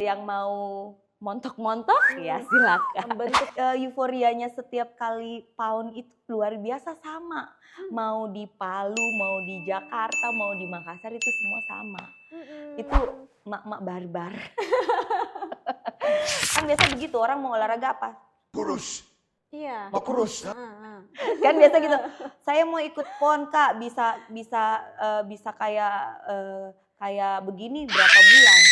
yang mau montok-montok ya silakan. Bentuk Euforianya setiap kali PAUN itu luar biasa sama. Mau di Palu, mau di Jakarta, mau di Makassar itu semua sama. Itu mak-mak barbar. Kan biasa begitu, orang mau olahraga apa? Kurus. Iya. Mau kurus. Kan biasa gitu. Saya mau ikut PON Kak, bisa kayak begini berapa bulan?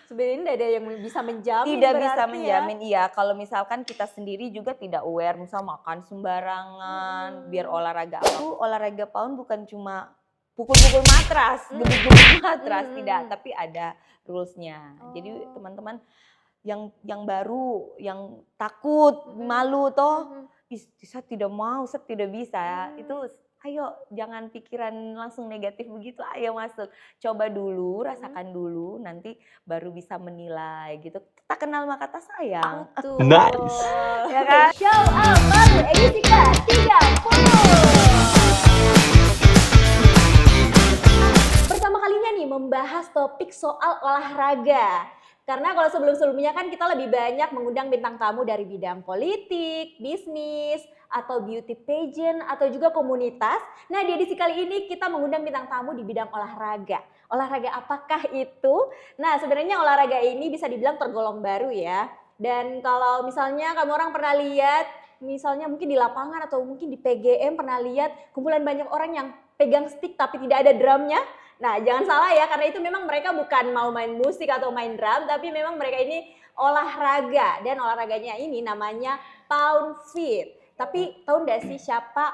Sebenarnya tidak ada yang bisa menjamin. Tidak bisa berarti menjamin, iya. Kalau misalkan kita sendiri juga tidak aware, misal makan sembarangan, biar olahraga. Itu olahraga PAUN bukan cuma pukul-pukul matras, gebuk-gebuk matras, tidak. Tapi ada rules-nya. Jadi teman-teman yang baru, yang takut, malu toh, saya tidak mau, saya tidak bisa. Itu ayo jangan pikiran langsung negatif begitu, ayo masuk. Coba dulu, rasakan dulu, nanti baru bisa menilai gitu. Tak kenal maka tak sayang. Betul. Nice. Ya kan? Show Up Palu edisi ke-30. Pertama kalinya nih membahas topik soal olahraga. Karena kalau sebelum-sebelumnya kan kita lebih banyak mengundang bintang tamu dari bidang politik, bisnis, atau beauty pageant, atau juga komunitas. Nah di edisi kali ini kita mengundang bintang tamu di bidang olahraga. Olahraga apakah itu? Nah sebenarnya olahraga ini bisa dibilang tergolong baru ya. Dan kalau misalnya kamu orang pernah lihat, misalnya mungkin di lapangan atau mungkin di PGM pernah lihat kumpulan banyak orang yang pegang stick tapi tidak ada drumnya. Nah jangan salah ya, karena itu memang mereka bukan mau main musik atau main drum, tapi memang mereka ini olahraga. Dan olahraganya ini namanya Pound Fit. Tapi tahu nggak sih siapa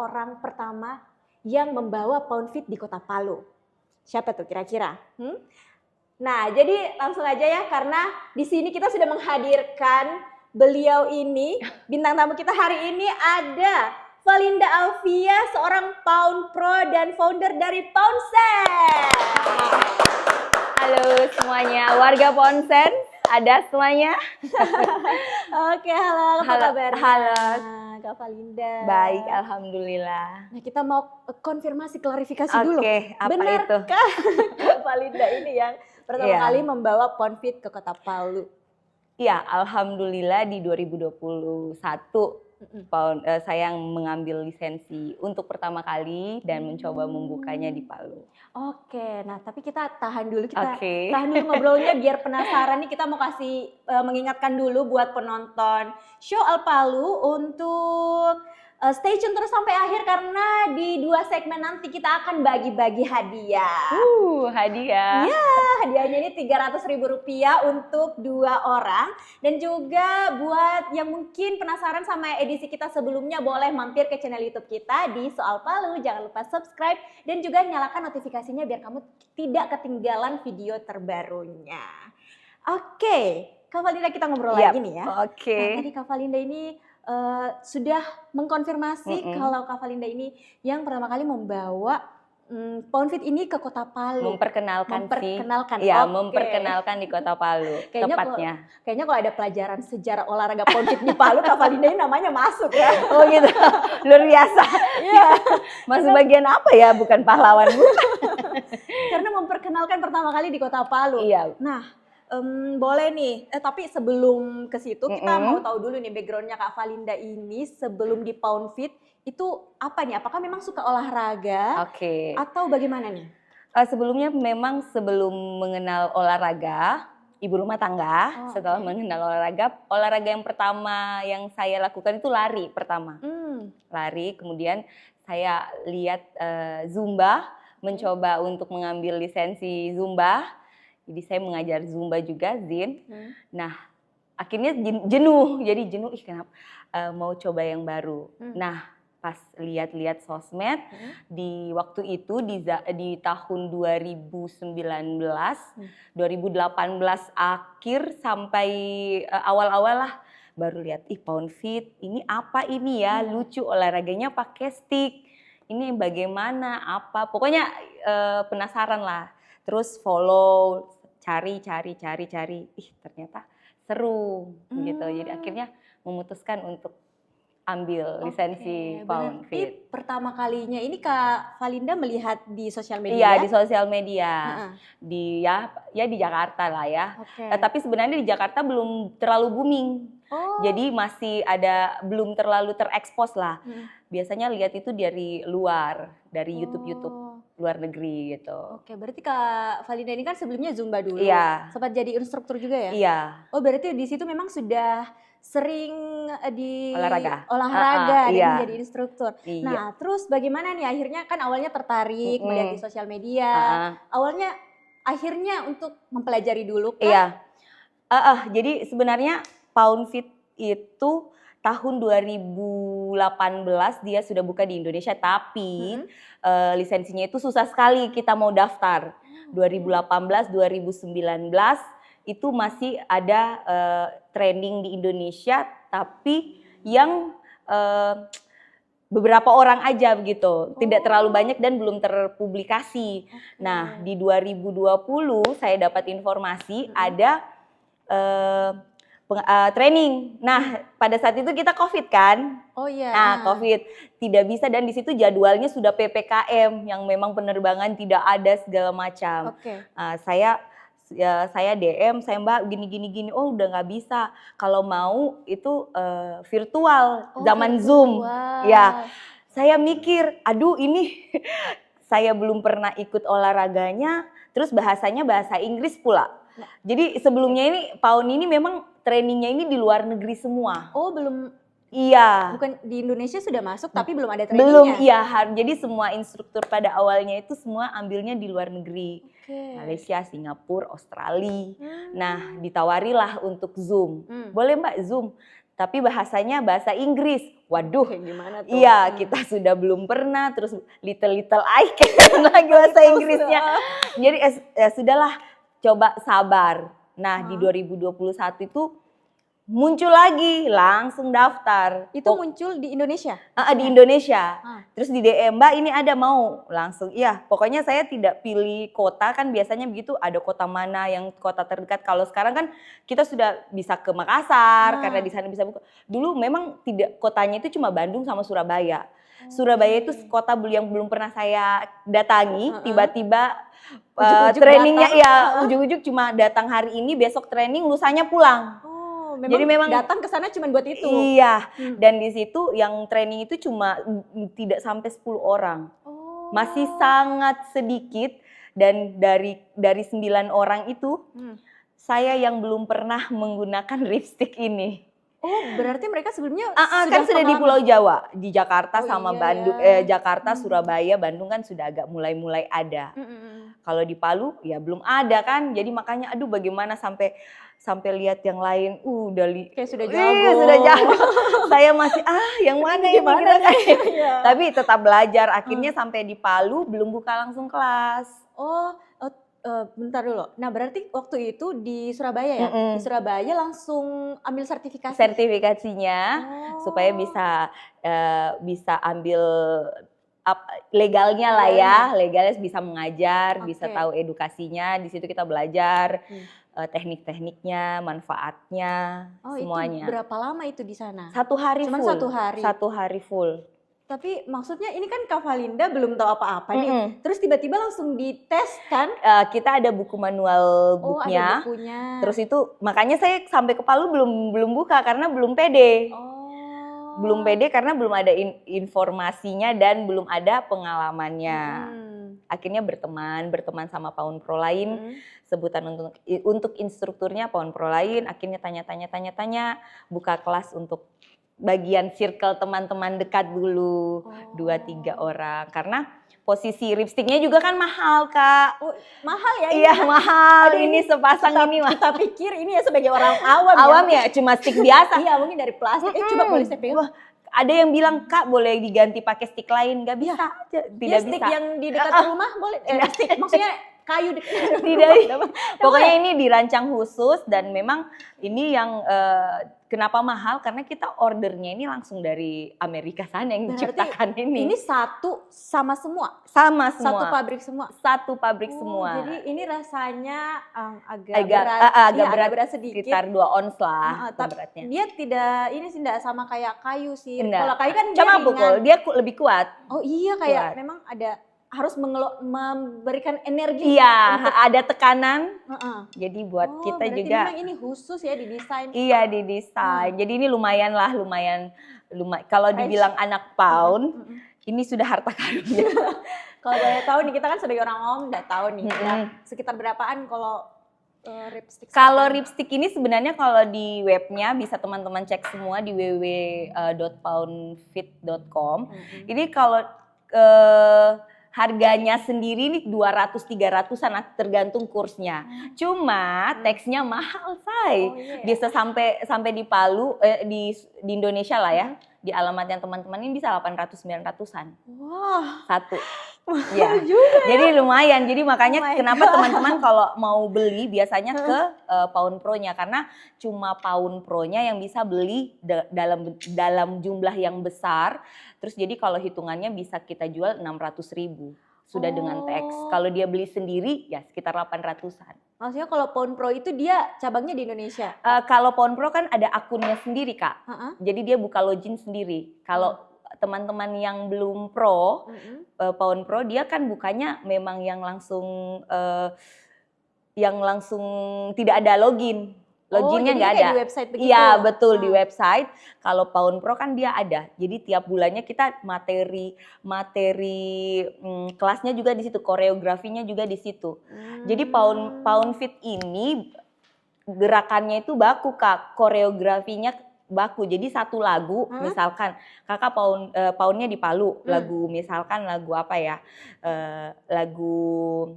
orang pertama yang membawa Pound Fit di Kota Palu? Siapa tuh kira-kira? Nah jadi langsung aja ya, karena di sini kita sudah menghadirkan beliau ini. Bintang tamu kita hari ini ada Valinda Alvia, seorang Pound Pro dan founder dari Poundsen. Halo semuanya, warga Ponsen, ada semuanya? Oke, halo, apa kabar? Halo. Kak Valinda. Baik, alhamdulillah. Nah, kita mau konfirmasi, klarifikasi dulu. Oke, apa Benarkah itu? Kak Valinda ini yang pertama Iya. kali membawa Pound Fit ke Kota Palu? Iya, alhamdulillah di 2021 saya yang mengambil lisensi untuk pertama kali dan mencoba membukanya di Palu. Oke, nah tapi kita tahan dulu, Oke. tahan dulu ngobrolnya biar penasaran nih. Kita mau kasih mengingatkan dulu buat penonton Show Al Palu untuk stay tune terus sampai akhir, karena di 2 segmen nanti kita akan bagi-bagi hadiah. Hadiah. Ya, hadiahnya ini Rp300.000 untuk 2 orang. Dan juga buat yang mungkin penasaran sama edisi kita sebelumnya, boleh mampir ke channel YouTube kita di Soal Palu. Jangan lupa subscribe dan juga nyalakan notifikasinya biar kamu tidak ketinggalan video terbarunya. Oke, Kak Valinda, kita ngobrol lagi nih ya. Oke. Nah, tadi Kak Valinda ini sudah mengkonfirmasi kalau Kak Valinda ini yang pertama kali membawa Pound Fit ini ke Kota Palu. Memperkenalkan sih. Memperkenalkan. Iya, Oke. memperkenalkan di Kota Palu, tepatnya. Kayaknya kalau ada pelajaran sejarah olahraga Pound Fit di Palu, Kak Valinda ini namanya masuk ya. Oh gitu, luar biasa. Iya. Masuk bagian apa ya, bukan pahlawan bukan? Karena memperkenalkan pertama kali di Kota Palu. Iya. Nah, boleh nih, tapi sebelum ke situ kita mau tahu dulu nih backgroundnya Kak Valinda ini sebelum di Pound Fit itu apa nih? Apakah memang suka olahraga? Oke. Atau bagaimana nih? Sebelumnya memang sebelum mengenal olahraga, ibu rumah tangga. Setelah mengenal olahraga yang pertama yang saya lakukan itu lari pertama. Lari, kemudian saya lihat Zumba, mencoba untuk mengambil lisensi Zumba. Jadi saya mengajar Zumba juga, Zin. Nah, akhirnya jenuh. Jadi jenuh, kenapa? Mau coba yang baru. Nah, pas lihat-lihat sosmed, di waktu itu di tahun 2019, 2018 akhir sampai awal-awal lah, baru lihat, Pound Fit, ini apa ini ya? Lucu, olahraganya pakai stick. Ini bagaimana, apa? Pokoknya penasaran lah. Terus follow, cari. Ternyata seru gitu. Jadi akhirnya memutuskan untuk ambil lisensi Pound Berarti Fit. pertama kalinya ini Kak Valinda melihat di sosial media? Iya, di sosial media. Di di Jakarta lah ya. Tapi sebenarnya di Jakarta belum terlalu booming. Jadi masih belum terlalu terekspos lah. Biasanya lihat itu dari luar, dari YouTube luar negeri gitu. Berarti Kak Valinda ini kan sebelumnya Zumba dulu. Iya. Sempat jadi instruktur juga ya? Iya. Berarti di situ memang sudah sering di olahraga dan iya. menjadi instruktur. Iya. Nah, terus bagaimana nih akhirnya kan awalnya tertarik melihat di sosial media. Awalnya akhirnya untuk mempelajari dulu kan? Iya. Jadi sebenarnya Pound Fit itu tahun 2018 dia sudah buka di Indonesia, tapi lisensinya itu susah sekali kita mau daftar. 2018, 2019 itu masih ada training di Indonesia, tapi yang beberapa orang aja begitu, tidak terlalu banyak dan belum terpublikasi. Nah, di 2020 saya dapat informasi ada training. Nah, pada saat itu kita COVID kan? Nah, COVID tidak bisa dan di situ jadwalnya sudah PPKM yang memang penerbangan tidak ada segala macam. Saya DM, saya Mbak gini. Oh, udah nggak bisa. Kalau mau itu virtual, zaman Zoom. Ya, saya mikir, aduh ini saya belum pernah ikut olahraganya, terus bahasanya bahasa Inggris pula. Jadi sebelumnya ini Pound ini memang trainingnya ini di luar negeri semua. Belum. Iya. Bukan di Indonesia sudah masuk tapi belum ada trainingnya. Belum, iya. Jadi semua instruktur pada awalnya itu semua ambilnya di luar negeri. Malaysia, Singapura, Australia. Nah, ditawarilah untuk Zoom. Boleh Mbak Zoom, tapi bahasanya bahasa Inggris. Waduh, gimana tuh? Iya, kita sudah belum pernah. Terus little I can lagi bahasa Inggrisnya. Jadi sudahlah, coba sabar. Nah, di 2021 itu muncul lagi, langsung daftar. Itu muncul di Indonesia? Di Indonesia. Terus di DM, Mbak ini ada mau? Langsung, iya. Pokoknya saya tidak pilih kota, kan biasanya begitu, ada kota mana yang kota terdekat. Kalau sekarang kan kita sudah bisa ke Makassar, karena di sana bisa buka. Dulu memang tidak, kotanya itu cuma Bandung sama Surabaya. Surabaya itu kota yang belum pernah saya datangi, tiba-tiba trainingnya ujung-ujung cuma datang hari ini, besok training, lusanya pulang. Jadi memang datang ke sana cuma buat itu. Iya. Dan di situ yang training itu cuma tidak sampai 10 orang. Masih sangat sedikit dan dari 9 orang itu saya yang belum pernah menggunakan lipstick ini. Berarti mereka sebelumnya kan sudah di Pulau Jawa, di Jakarta sama Bandung, Jakarta, Surabaya, Bandung kan sudah agak mulai ada. Kalau di Palu ya belum ada kan. Jadi makanya aduh bagaimana sampai lihat yang lain kayak sudah jago. Sudah jago. Saya masih yang mana Tapi tetap belajar. Akhirnya sampai di Palu belum buka langsung kelas. Bentar dulu. Nah, berarti waktu itu di Surabaya ya? Di Surabaya langsung ambil sertifikasinya supaya bisa ambil legalnya lah ya. Legalnya bisa mengajar, bisa tahu edukasinya. Di situ kita belajar teknik-tekniknya, manfaatnya, semuanya. Itu berapa lama itu di sana? 1 hari Cuma full. 1 hari? 1 hari full. Tapi maksudnya ini kan Kak Valinda belum tahu apa-apa nih. Terus tiba-tiba langsung dites kan? Kita ada buku manual booknya. Ada bukunya. Terus itu makanya saya sampai ke Palu belum buka karena belum pede. Belum pede karena belum ada informasinya dan belum ada pengalamannya. Akhirnya berteman sama Pound Pro lain. Sebutan untuk instrukturnya Pound Pro lain. Akhirnya tanya, buka kelas untuk bagian circle teman-teman dekat dulu, 2-3 orang. Karena posisi lipstiknya juga kan mahal, Kak. Mahal ya? Iya, mahal. Ini sepasang ini mah. Kita pikir ini ya sebagai orang awam. Awam ya, cuma stick biasa. Iya, mungkin dari plastik. Coba boleh saya pegang. Ada yang bilang, Kak boleh diganti pakai stick lain. Gak bisa. Tidak stick bisa. yang di dekat rumah boleh. Stick maksudnya kayu dekat. Tidak. Pokoknya ini dirancang khusus dan memang ini yang Kenapa mahal? Karena kita ordernya ini langsung dari Amerika sana yang diciptakan ini. Ini satu sama semua? Sama semua. Satu pabrik semua? Satu pabrik semua. Jadi ini rasanya agak berat sedikit. Sekitar 2 ons lah beratnya. Dia tidak sama kayak kayu sih. Enggak. Kalau kayu kan cuma pukul, dia lebih kuat. Oh iya, kayak memang harus memberikan energi. Iya, ada tekanan. Jadi buat kita juga. Memang ini khusus ya didesain. Iya, didesain. Jadi ini lumayan. Kalau dibilang anak pound, ini sudah harta karunnya. Kalau boleh tahu nih, kita kan sebagai orang awam nggak tahu nih. Sekitar berapaan kalau ripstick? Kalau ripstick ini sebenarnya kalau di webnya bisa teman-teman cek semua di www.poundfit.com. Ini kalau harganya sendiri nih 200-300an tergantung kursnya. Cuma teksnya mahal, say. Bisa sampai di Palu di Indonesia lah ya. Di alamat yang teman-teman ini bisa 800-900an. Wah. Satu. Ya. Jadi lumayan. Jadi makanya kenapa teman-teman kalau mau beli biasanya ke Pound Pro-nya, karena cuma Pound Pro-nya yang bisa beli dalam jumlah yang besar. Terus jadi kalau hitungannya bisa kita jual 600.000 sudah dengan teks. Kalau dia beli sendiri ya sekitar 800an. Maksudnya kalau Pound Pro itu dia cabangnya di Indonesia? Kalau Pound Pro kan ada akunnya sendiri, Kak. Jadi dia buka login sendiri. Kalau teman-teman yang belum pro, Pound Pro dia kan bukanya memang yang langsung tidak ada login. Loginnya nggak ada. Di website begitu? Iya betul, di website. Kalau Pound Pro kan dia ada. Jadi tiap bulannya kita materi kelasnya juga di situ, koreografinya juga di situ. Jadi Pound Fit ini gerakannya itu baku, Kak. Koreografinya baku. Jadi satu lagu, misalkan kakak poundnya di Palu, lagu misalkan lagu apa ya, lagu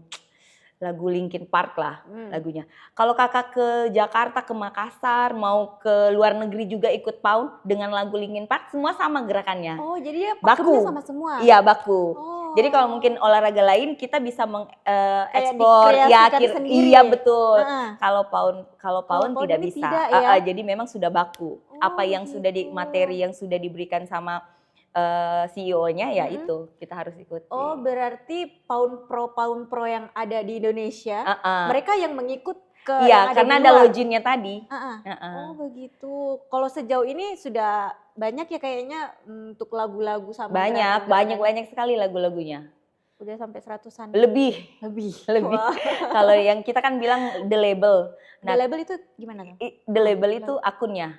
Linkin Park lah lagunya. Kalau kakak ke Jakarta, ke Makassar, mau ke luar negeri juga ikut pound dengan lagu Linkin Park, semua sama gerakannya. Oh, jadi baku sama semua? Iya, baku. Jadi kalau mungkin olahraga lain kita bisa mengekspor iya betul. Kalau pound tidak bisa. Jadi memang sudah baku. Apa yang sudah materi yang sudah diberikan sama CEO-nya ya itu kita harus ikuti. Oh, berarti Pound Pro yang ada di Indonesia, mereka yang mengikut ke yang ada karena ada loginnya tadi. Oh, begitu. Kalau sejauh ini sudah banyak ya kayaknya untuk lagu-lagu sama banyak sekali lagu-lagunya. Udah sampai 100-an. Lebih. Kalau yang kita kan bilang the label. The label itu gimana? The label itu akunnya.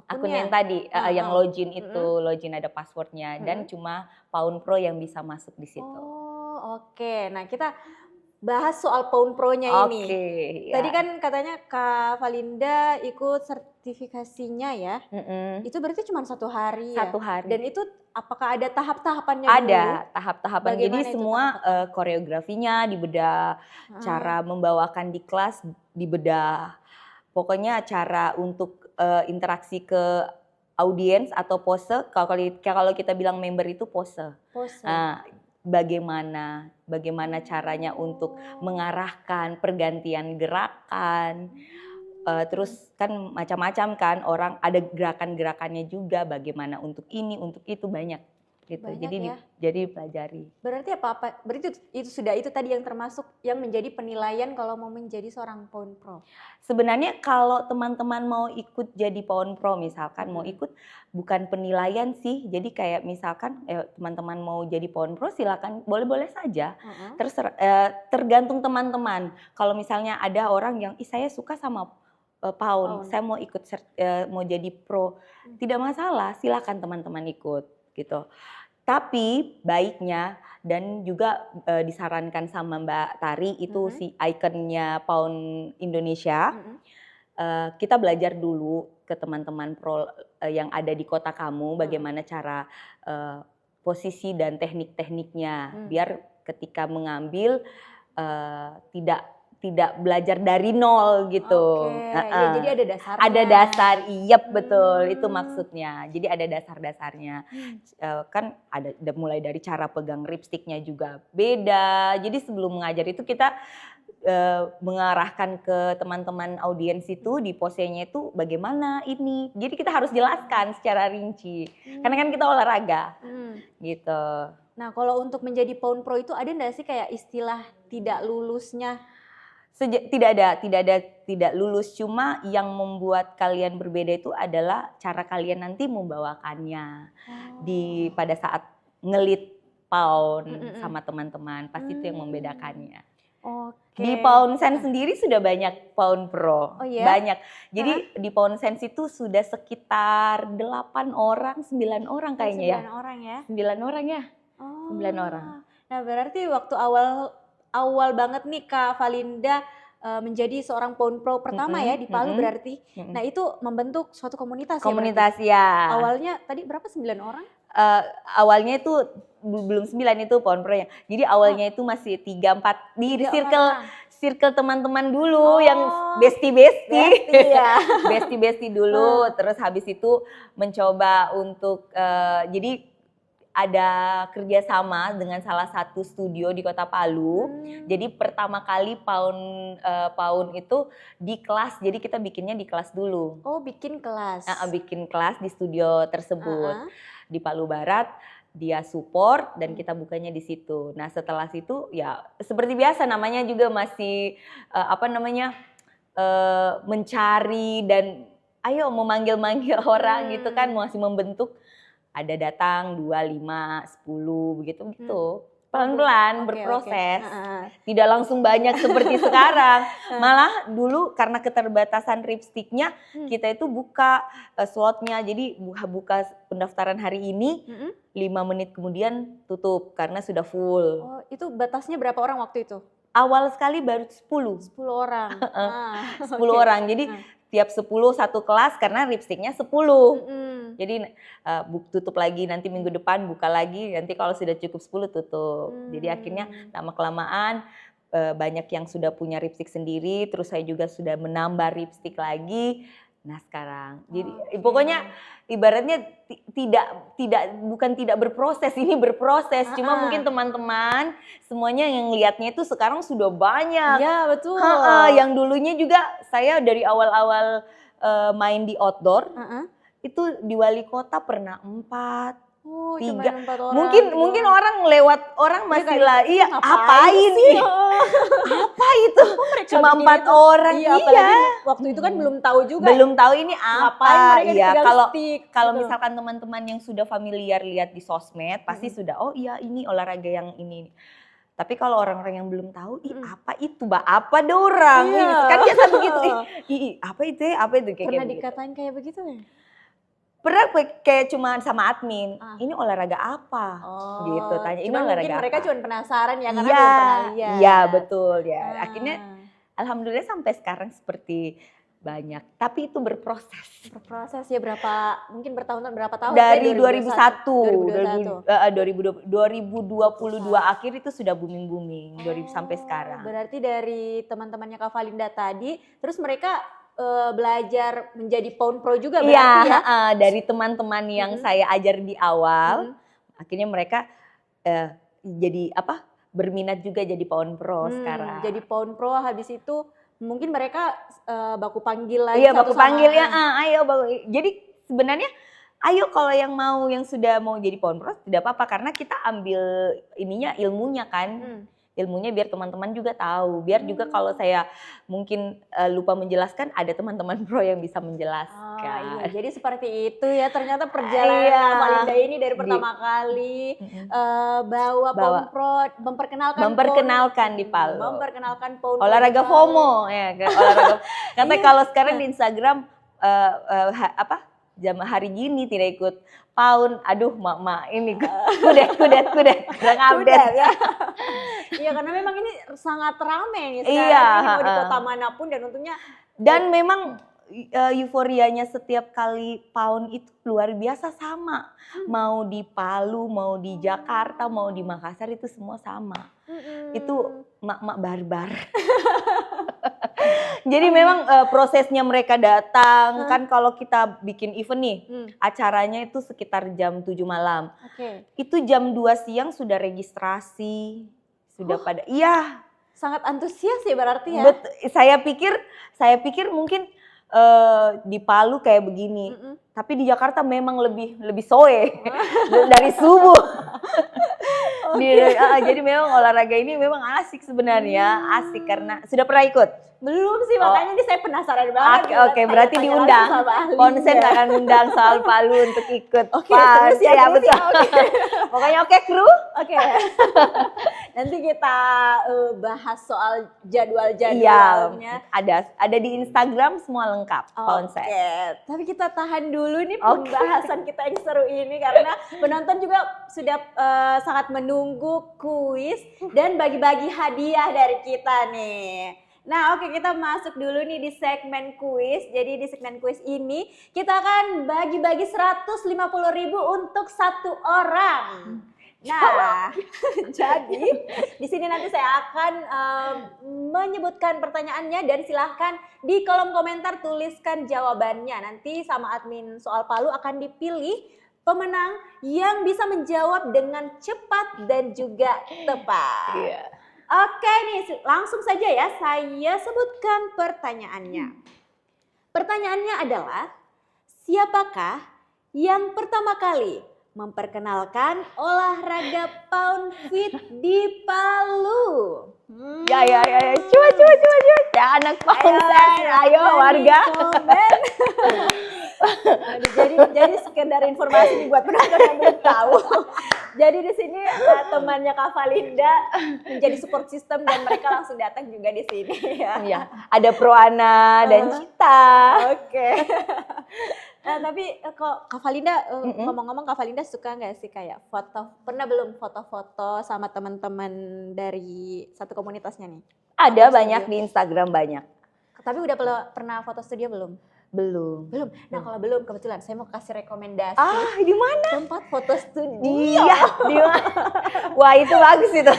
Akun yang tadi, yang login itu, login ada passwordnya, dan cuma Pound Pro yang bisa masuk di situ. Oh, oke. Nah, kita bahas soal Pound Pro-nya ini. Tadi kan katanya Kak Valinda ikut sertifikasinya ya. Itu berarti cuma 1 hari ya? 1 hari. Dan itu apakah ada tahap-tahapannya dulu? Ada tahap-tahapan. Jadi semua koreografinya dibedah, cara membawakan di kelas dibedah. Pokoknya cara untuk interaksi ke audiens atau pose, kalau kita bilang member itu pose. Bagaimana caranya untuk mengarahkan pergantian gerakan, terus kan macam-macam kan, orang ada gerakan-gerakannya juga, bagaimana untuk ini, untuk itu banyak gitu. Jadi pelajari. Berarti berarti itu tadi yang termasuk yang menjadi penilaian kalau mau menjadi seorang Pound Pro. Sebenarnya kalau teman-teman mau ikut jadi Pound Pro misalkan mau ikut bukan penilaian sih. Jadi kayak misalkan teman-teman mau jadi Pound Pro silakan, boleh-boleh saja. Tergantung teman-teman. Kalau misalnya ada orang yang saya suka sama pound, saya mau ikut mau jadi pro, tidak masalah, silakan teman-teman ikut gitu. Tapi baiknya dan juga disarankan sama Mbak Tari itu si ikonnya Pound Indonesia, kita belajar dulu ke teman-teman pro yang ada di kota kamu bagaimana cara posisi dan teknik-tekniknya, biar ketika mengambil tidak belajar dari nol gitu. Ya, jadi ada dasarnya. Ada dasar, iya betul, itu maksudnya. Jadi ada dasar-dasarnya. Kan ada mulai dari cara pegang ripsticknya juga beda. Jadi sebelum mengajar itu kita mengarahkan ke teman-teman audiens itu di posenya itu bagaimana ini. Jadi kita harus jelaskan secara rinci. Karena kan kita olahraga. Gitu. Nah, kalau untuk menjadi Pound Pro itu ada nggak sih kayak istilah tidak lulusnya? Tidak lulus, cuma yang membuat kalian berbeda itu adalah cara kalian nanti membawakannya pada saat ngelit Pound sama teman-teman, pasti itu yang membedakannya. Di Pound Sense sendiri sudah banyak Pound Pro, banyak. Jadi di Pound Sense itu sudah sekitar 8 orang, 9 orang kayaknya 9 orang ya? 9 orang ya, 9 orang. Nah berarti waktu awal banget nih Kak Valinda menjadi seorang Pound Pro pertama ya di Palu berarti. Nah itu membentuk suatu komunitas ya? Ya. Awalnya tadi berapa, 9 orang? Awalnya itu belum 9 itu Pound Pro-nya. Jadi awalnya itu masih 3-4 di circle teman-teman dulu yang bestie ya. Bestie dulu, terus habis itu mencoba untuk jadi ada kerjasama dengan salah satu studio di Kota Palu. Jadi pertama kali Pound itu di kelas, jadi kita bikinnya di kelas dulu. Oh, bikin kelas? Bikin kelas di studio tersebut di Palu Barat. Dia support dan kita bukanya di situ. Nah setelah situ ya seperti biasa namanya juga masih mencari dan ayo memanggil-manggil orang gitu kan, masih membentuk. Ada datang 2, 5, 10 begitu. Pelan-pelan berproses. Tidak langsung banyak seperti sekarang. Malah dulu karena keterbatasan lipstiknya kita itu buka slotnya. Jadi buka pendaftaran hari ini 5 menit kemudian tutup karena sudah full. Oh, itu batasnya berapa orang waktu itu? Awal sekali baru 10 orang. 10 orang. Jadi tiap 10 satu kelas karena lipstiknya 10. Jadi tutup lagi, nanti minggu depan buka lagi, nanti kalau sudah cukup 10 tutup. Jadi akhirnya lama-kelamaan banyak yang sudah punya lipstik sendiri, terus saya juga sudah menambah lipstik lagi. Nah sekarang, jadi pokoknya ibaratnya bukan tidak berproses, ini berproses. Cuma mungkin teman-teman semuanya yang lihatnya itu sekarang sudah banyak. Iya betul. Yang dulunya juga saya dari awal-awal main di outdoor, itu di wali kota pernah 4. 3. Mungkin orang lewat, orang masih lah, apain sih? Apa itu? Cuma 4 orang. Iya. Waktu itu kan belum tahu juga. Belum tahu ini apa. Iya, kalau misalkan teman-teman yang sudah familiar lihat di sosmed, pasti sudah ini olahraga yang ini. Tapi kalau orang-orang yang belum tahu, apa itu, apa dorang? Kan biasa begitu. Apa itu? Kayak pernah dikatain kayak begitu ya? Pernah kayak cuma sama admin, ini olahraga apa? Gitu tanya, ini olahraga mungkin apa? mereka cuma penasaran ya, karena belum pernah lihat. Iya betul ya. Akhirnya alhamdulillah sampai sekarang seperti banyak, tapi itu berproses. Berproses ya mungkin bertahun-tahun, berapa tahun? Dari 2022 akhir itu sudah booming sampai sekarang. Berarti dari teman-temannya Kak Valinda tadi, terus mereka belajar menjadi Pound Pro juga berarti ya? Dari teman-teman yang saya ajar di awal, akhirnya mereka jadi berminat juga jadi Pound Pro sekarang. Jadi Pound Pro, habis itu mungkin mereka baku panggil lagi. Iya, baku panggil ya, ayo. Jadi sebenarnya ayo kalau yang sudah mau jadi Pound Pro tidak apa-apa, karena kita ambil ilmunya kan. Ilmunya biar teman-teman juga tahu, biar juga kalau saya mungkin lupa menjelaskan, ada teman-teman pro yang bisa menjelaskan. Iya, jadi seperti itu ya ternyata perjalanan Valinda ini dari pertama kali bawa Pound Pro, memperkenalkan di Palu. Memperkenalkan Pound Pro. Olahraga FOMO ya, olahraga. Karena kalau sekarang di Instagram jam hari gini tidak ikut Pound, aduh mak ini kudet kurang update ya. Iya, karena memang ini sangat ramai nih sekarang, mau di kota manapun, dan untungnya memang euforianya setiap kali Pound itu luar biasa sama. Mau di Palu, mau di Jakarta, mau di Makassar, itu semua sama. Itu mak-mak barbar. Jadi memang prosesnya mereka datang, kan kalau kita bikin event nih, acaranya itu sekitar jam 7 malam. Itu jam 2 siang sudah registrasi, sudah pada, sangat antusias ya berarti ya. Saya pikir mungkin di Palu kayak begini, tapi di Jakarta memang lebih soe dari subuh. Jadi memang olahraga ini memang asik sebenarnya, asik karena sudah pernah ikut. Belum sih, makanya ini saya penasaran banget. Oke, berarti diundang. Konsen akan undang soal Palu untuk ikut. Oke, terus ya, betul. Okay. Pokoknya oke, kru. Oke. Nanti kita bahas soal jadwal-jadwalnya. Iya, ada di Instagram semua lengkap, Konsen. Oke, tapi kita tahan dulu nih pembahasan kita yang seru ini karena penonton juga sudah sangat menunggu kuis dan bagi-bagi hadiah dari kita nih. Nah oke, kita masuk dulu nih di segmen kuis. Jadi di segmen kuis ini kita akan bagi-bagi 150.000 untuk satu orang. Nah, jadi di sini nanti saya akan menyebutkan pertanyaannya dan silahkan di kolom komentar tuliskan jawabannya. Nanti sama admin soal Palu akan dipilih pemenang yang bisa menjawab dengan cepat dan juga tepat. Iya. Oke nih, langsung saja ya saya sebutkan pertanyaannya. Pertanyaannya adalah, siapakah yang pertama kali memperkenalkan olahraga pound feet di Palu? Ya. Coba. Ya anak Poundsen, ayo warga. Jadi sekedar informasi buat penonton yang belum tahu. Jadi di sini temannya Kak Valinda menjadi support system dan mereka langsung datang juga di sini ya. Iya, ada Proana dan Cita. Oke. Nah, tapi kok Kak Valinda ngomong-ngomong, Kak Valinda suka nggak sih kayak pernah belum foto-foto sama teman-teman dari satu komunitasnya nih? Ada banyak di Instagram banyak. Tapi udah pernah foto studio belum? Belum. Nah kalau belum, kebetulan saya mau kasih rekomendasi. Di mana? Tempat foto studio. Iya, di mana? Wah itu bagus itu.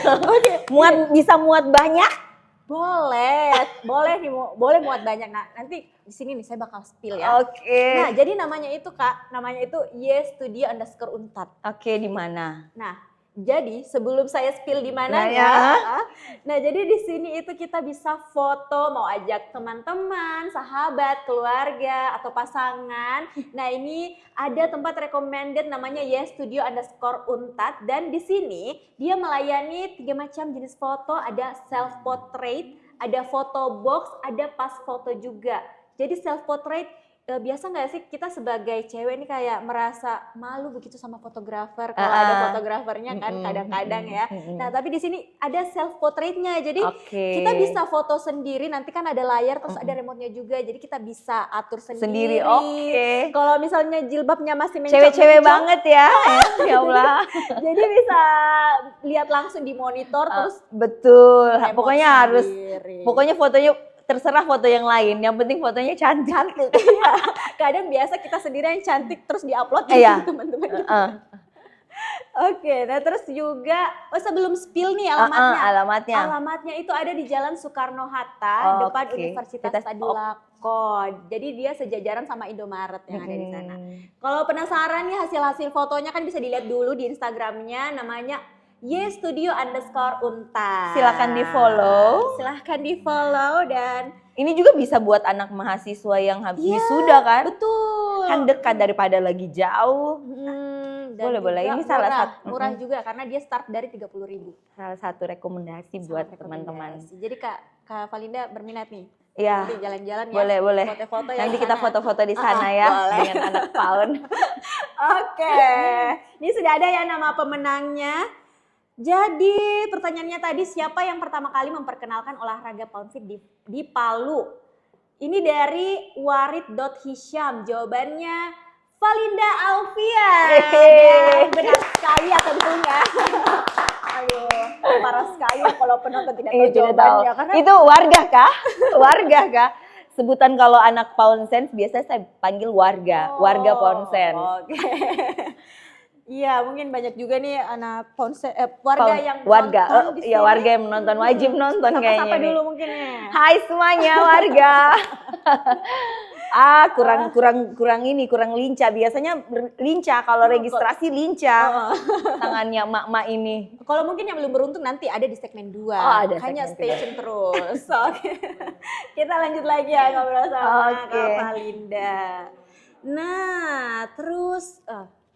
Bisa muat banyak. Boleh nih, boleh muat banyak. Nah nanti di sini nih saya bakal spill ya. Oke. Nah jadi namanya itu Kak, namanya itu _studio_untat. Oke, di mana? Nah jadi sebelum saya spill di mananya, nah jadi di sini itu kita bisa foto, mau ajak teman-teman, sahabat, keluarga atau pasangan. Nah ini ada tempat recommended namanya _studio_untat dan di sini dia melayani 3 macam jenis foto, ada self portrait, ada photo box, ada pas foto juga. Jadi self portrait biasa nggak sih kita sebagai cewek ini kayak merasa malu begitu sama fotografer kalau ada fotografernya kan kadang-kadang ya. Nah tapi di sini ada self portraitnya, jadi kita bisa foto sendiri. Nanti kan ada layar terus ada remote-nya juga, jadi kita bisa atur sendiri. Kalau misalnya jilbabnya masih mencong, cewek-cewek banget ya, ya Allah. Jadi bisa lihat langsung di monitor terus. Betul. Pokoknya fotonya terserah foto yang lain, yang penting fotonya cantik. Iya. Kadang biasa kita sendiri yang cantik terus diupload ke teman-teman kita. Oke, nah terus juga sebelum spill nih alamatnya. Alamatnya itu ada di Jalan Soekarno-Hatta depan Universitas Tadulako. Jadi dia sejajaran sama Indomaret yang ada di sana. Kalau penasaran nih hasil-hasil fotonya kan bisa dilihat dulu di Instagramnya, namanya _studio_untat. Silahkan di follow dan ini juga bisa buat anak mahasiswa yang habis wisuda kan? Betul. Kan dekat daripada lagi jauh. Boleh. Ini salah satu murah juga karena dia start dari 30.000. Salah satu rekomendasi buat teman-teman. Jadi Kak Valinda berminat nih. Iya. Nanti jalan-jalan ya. Boleh. Foto-foto Nanti kita foto-foto di sana ya dengan anak Pound. Oke. Ini sudah ada ya nama pemenangnya. Jadi pertanyaannya tadi, siapa yang pertama kali memperkenalkan olahraga pound feet di Palu? Ini dari warid.hisham, jawabannya Valinda Alfian. Benar sekali ya tentunya. Aduh, parah sekali kalau penonton tidak tahu jawabannya. Karena itu warga kah? Sebutan kalau anak Poundsen biasanya saya panggil warga Poundsen. Oke. Iya, mungkin banyak juga nih anak Poundsen, warga yang menonton, wajib nonton kayaknya. Sapa dulu mungkin ya. Hai semuanya warga. kurang lincah. Biasanya lincah kalau registrasi lincah. Tangannya emak-emak ini. Kalau mungkin yang belum beruntung nanti ada di segmen 2. Ada hanya segmen stay tune terus. Oke. Kita lanjut lagi ya ngobrol sama Kak Valinda. Nah, terus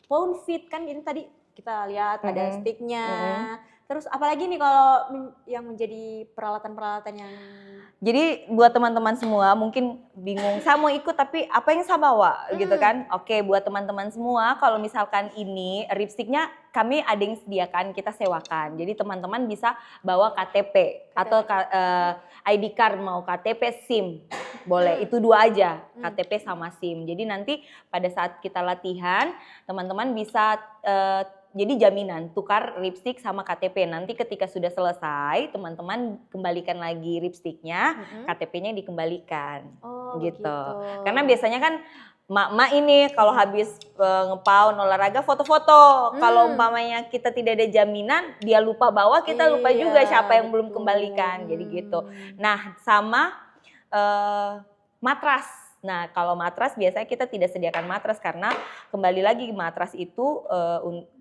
Pound Fit kan ini tadi kita lihat ada sticknya. Terus apalagi nih kalau yang menjadi peralatan-peralatan yang... Jadi buat teman-teman semua mungkin bingung, saya mau ikut tapi apa yang saya bawa gitu kan. Oke, buat teman-teman semua kalau misalkan ini lipsticknya kami ada yang sediakan, kita sewakan. Jadi teman-teman bisa bawa KTP atau ID card, mau KTP, SIM. Boleh, itu 2 aja, KTP sama SIM. Jadi nanti pada saat kita latihan, teman-teman bisa... jadi jaminan tukar lipstick sama KTP. Nanti ketika sudah selesai, teman-teman kembalikan lagi lipsticknya, KTP-nya dikembalikan. Gitu. Karena biasanya kan mak-mak ini kalau habis ngepound olahraga foto-foto. Kalau umpamanya kita tidak ada jaminan, dia lupa bawa, kita lupa juga siapa yang belum kembalikan. Jadi gitu. Nah, sama matras. Nah, kalau matras biasanya kita tidak sediakan matras karena kembali lagi matras itu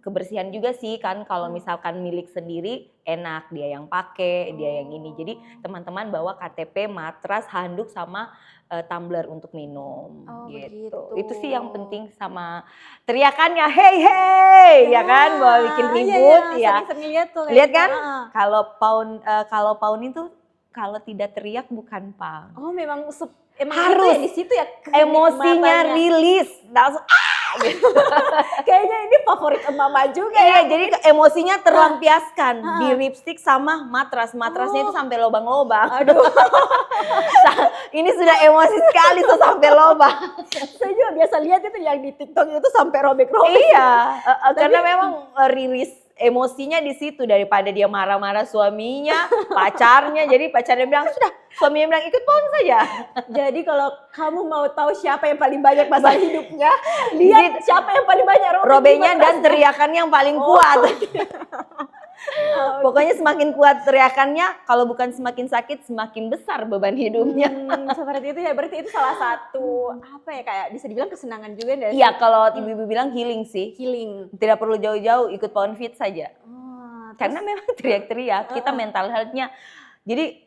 kebersihan juga sih kan. Kalau misalkan milik sendiri enak, dia yang pakai, dia yang ini. Jadi teman-teman bawa KTP, matras, handuk sama tumbler untuk minum gitu. Begitu. Itu sih yang penting, sama teriakannya hey hey ya kan, bawa bikin ribut ya. Lihat kan? Kalau pound itu kalau tidak teriak bukan pound. Oh, memang harus di situ ya emosinya rilis langsung gitu. Kayaknya ini favorit mama juga ya. Jadi emosinya terlampiaskan di lipstick sama matrasnya itu sampai lobang-lobang. Aduh. Ini sudah emosi sekali tuh sampai lobang. Saya juga biasa lihat itu yang di TikTok itu sampai robek-robek. Iya, karena memang rilis emosinya di situ daripada dia marah-marah suaminya, pacarnya. Jadi pacarnya bilang, sudah, suaminya bilang ikut pound saja. Jadi kalau kamu mau tahu siapa yang paling banyak masalah hidupnya, lihat siapa yang paling banyak robeknya dan teriakannya yang paling kuat. Pokoknya semakin kuat teriakannya, kalau bukan semakin sakit, semakin besar beban hidupnya. Seperti itu ya, berarti itu salah satu apa ya, kayak bisa dibilang kesenangan juga dari. Iya, kalau ibu-ibu bilang healing sih. Healing. Tidak perlu jauh-jauh, ikut Pound Fit saja. Karena memang teriak-teriak, kita mental health-nya. Jadi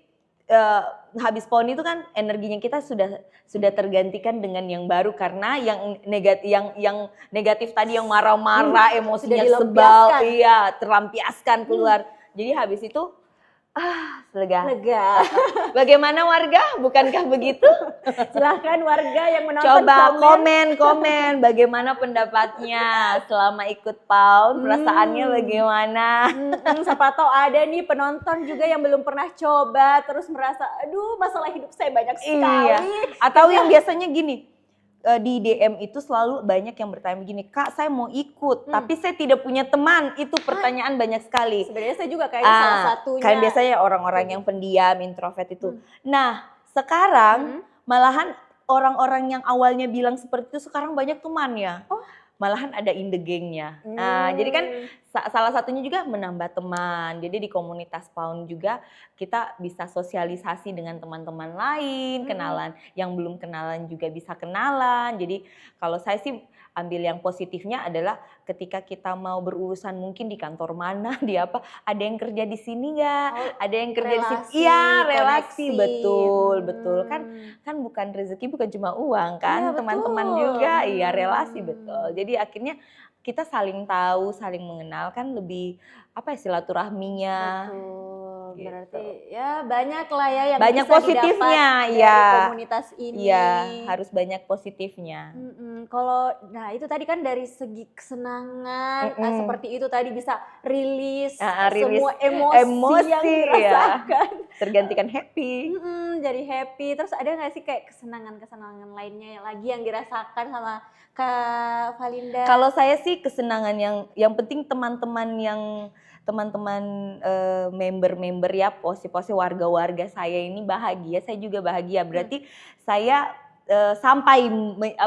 habis pound itu kan energinya kita sudah tergantikan dengan yang baru, karena yang negatif tadi, yang marah-marah, emosinya sebal, iya, terlampiaskan keluar. Jadi habis itu lega. Bagaimana warga? Bukankah begitu? Silahkan warga yang menonton coba komen bagaimana pendapatnya selama ikut pound, perasaannya bagaimana? Siapa tahu ada nih penonton juga yang belum pernah coba terus merasa aduh masalah hidup saya banyak sekali. Iya. Atau yang biasanya gini, di DM itu selalu banyak yang bertanya begini, Kak saya mau ikut tapi saya tidak punya teman. Itu pertanyaan banyak sekali. Sebenarnya saya juga kayaknya salah satunya. Kan biasanya orang-orang yang pendiam, introvert itu. Nah sekarang malahan orang-orang yang awalnya bilang seperti itu sekarang banyak temannya. Malahan ada in the gangnya. Nah, jadi kan salah satunya juga menambah teman. Jadi di komunitas pound juga kita bisa sosialisasi dengan teman-teman lain, kenalan. Yang belum kenalan juga bisa kenalan. Jadi kalau saya sih ambil yang positifnya adalah ketika kita mau berurusan mungkin di kantor mana, di apa, ada yang kerja di sini nggak? Ada yang kerja di sini? Iya, relasi, betul. Kan bukan rezeki, bukan cuma uang kan, teman-teman juga, iya relasi betul. Jadi akhirnya kita saling tahu, saling mengenal kan, lebih apa ya, silaturahminya. Betul. Berarti ya banyak lah ya yang banyak bisa positifnya dari komunitas ini. Iya, harus banyak positifnya. Kalau nah itu tadi kan dari segi kesenangan seperti itu tadi bisa rilis semua emosi yang dirasakan. Tergantikan happy. Jadi happy. Terus ada nggak sih kayak kesenangan-kesenangan lainnya yang lagi yang dirasakan sama Kak Valinda? Kalau saya sih kesenangan yang penting teman-teman member ya, posi-posi warga-warga saya ini bahagia, saya juga bahagia. Berarti saya sampai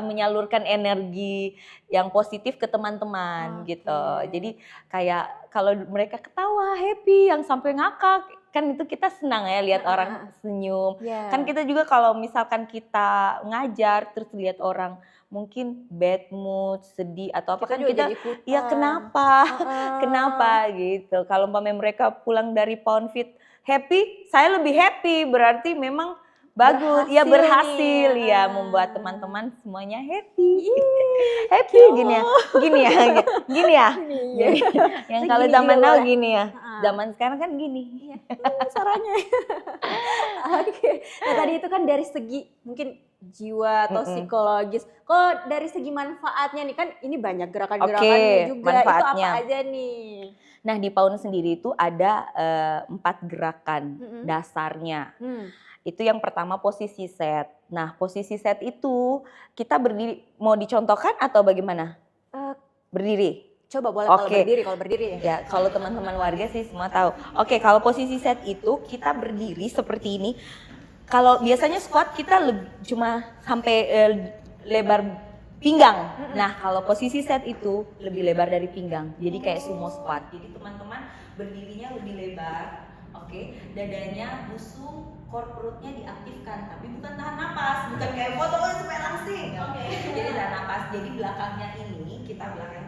menyalurkan energi yang positif ke teman-teman gitu. Jadi kayak kalau mereka ketawa, happy, yang sampai ngakak, kan itu kita senang ya lihat orang senyum. Yeah. Kan kita juga kalau misalkan kita ngajar terus lihat orang mungkin bad mood, sedih atau apa, kan kita ya kenapa? Kenapa gitu. Kalau umpamanya mereka pulang dari Pound Fit happy, saya lebih happy, berarti memang bagus, berhasil ya membuat teman-teman semuanya happy. Happy gini ya. Yang kalau zaman now gini ya. Zaman sekarang kan gini. Caranya. Oke. Nah, tadi itu kan dari segi mungkin jiwa atau psikologis. Kalau dari segi manfaatnya nih, kan ini banyak gerakan-gerakannya juga. Manfaatnya. Itu apa aja nih? Nah, di Pound sendiri itu ada 4 gerakan dasarnya. Itu yang pertama posisi set. Nah, posisi set itu kita berdiri, mau dicontohkan atau bagaimana? Berdiri. Coba boleh kalau berdiri ya. Ya, kalau teman-teman warga sih semua tahu. Oke, kalau posisi set itu kita berdiri seperti ini. Kalau biasanya squat kita cuma sampai lebar pinggang. Nah, kalau posisi set itu lebih lebar dari pinggang. Jadi kayak sumo squat. Jadi teman-teman berdirinya lebih lebar. Oke, dadanya busung, core perutnya diaktifkan, tapi bukan tahan napas, bukan kayak foto supaya langsing. Jadi tahan napas. Jadi belakang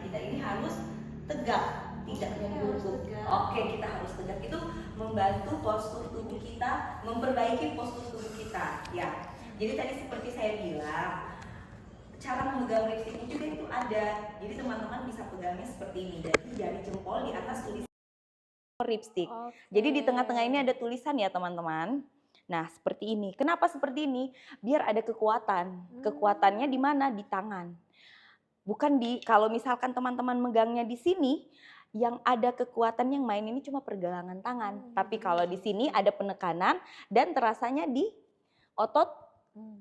kita ini harus tegak, tidak membungkuk. Oke, kita harus tegak. Itu membantu postur tubuh kita, memperbaiki postur tubuh kita. Ya. Jadi tadi seperti saya bilang, cara memegang lipstick juga itu ada. Jadi teman-teman bisa pegangnya seperti ini. Jadi jari jempol di atas tulisan lipstick. Jadi di tengah-tengah ini ada tulisan ya teman-teman. Nah, seperti ini. Kenapa seperti ini? Biar ada kekuatan. Kekuatannya di mana? Di tangan. Bukan kalau misalkan teman-teman megangnya di sini, yang ada kekuatan yang main ini cuma pergelangan tangan. Tapi kalau di sini ada penekanan dan terasanya di otot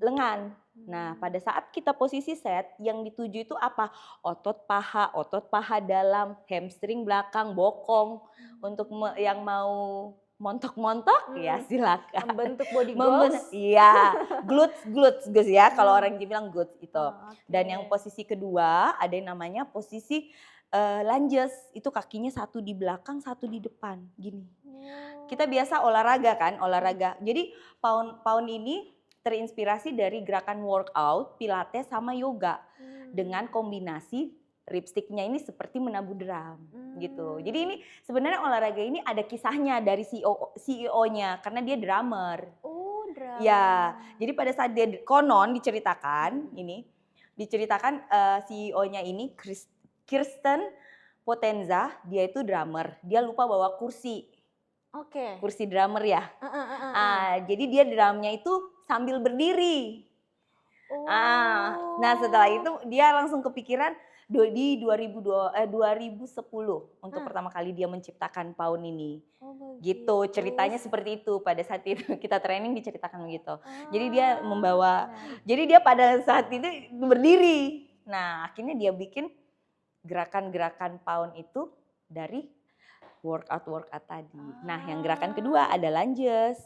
lengan. Nah, pada saat kita posisi set, yang dituju itu apa? Otot paha dalam, hamstring belakang, bokong. Untuk yang mau montok-montok ya silakan. Membentuk body goals. Iya, glutes guys ya, kalau orang bilang glutes itu. Dan yang posisi kedua ada yang namanya posisi lunges. Itu kakinya satu di belakang, satu di depan, gini. Kita biasa olahraga. Jadi pound ini terinspirasi dari gerakan workout, pilates sama yoga dengan kombinasi lipsticknya ini seperti menabuh drum gitu. Jadi ini sebenarnya olahraga ini ada kisahnya dari CEO-nya karena dia drummer. Oh, drummer. Ya, jadi pada saat dia diceritakan CEO-nya ini Kirsten Potenza, dia itu drummer. Dia lupa bawa kursi. Oke. Kursi drummer ya. Jadi dia drumnya itu sambil berdiri. Nah setelah itu dia langsung kepikiran di 2010 untuk pertama kali dia menciptakan pound ini. Gitu ceritanya seperti itu. Pada saat itu kita training diceritakan begitu. Jadi dia jadi dia pada saat itu berdiri. Nah akhirnya dia bikin gerakan-gerakan pound itu dari workout tadi. Nah, yang gerakan kedua ada lunges.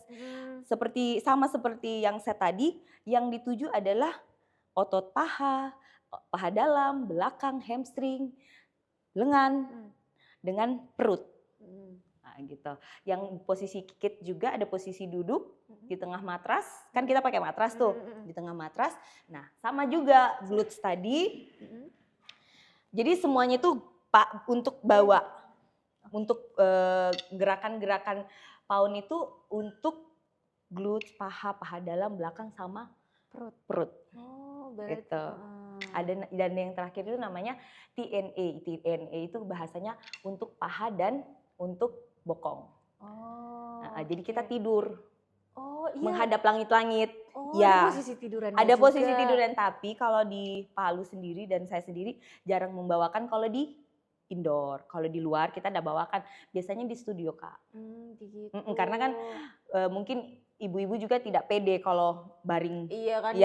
Sama seperti yang saya tadi, yang dituju adalah otot paha dalam, belakang, hamstring, lengan dengan perut. Nah, gitu. Yang posisi kikit juga ada posisi duduk di tengah matras. Kan kita pakai matras tuh, di tengah matras. Nah, sama juga glutes tadi. Jadi semuanya itu untuk bawa. Untuk gerakan-gerakan pound itu untuk glutes, paha dalam, belakang sama perut. Oh, gitu. Ada dan yang terakhir itu namanya TNA. TNA itu bahasanya untuk paha dan untuk bokong. Jadi kita tidur. Menghadap langit-langit. Ada posisi tiduran. Ada posisi tiduran, tapi kalau di Palu sendiri dan saya sendiri jarang membawakan kalau di indoor. Kalau di luar kita udah bawakan. Biasanya di studio, Kak. Gitu. Karena kan mungkin ibu-ibu juga tidak pede kalau baring. Iya kan,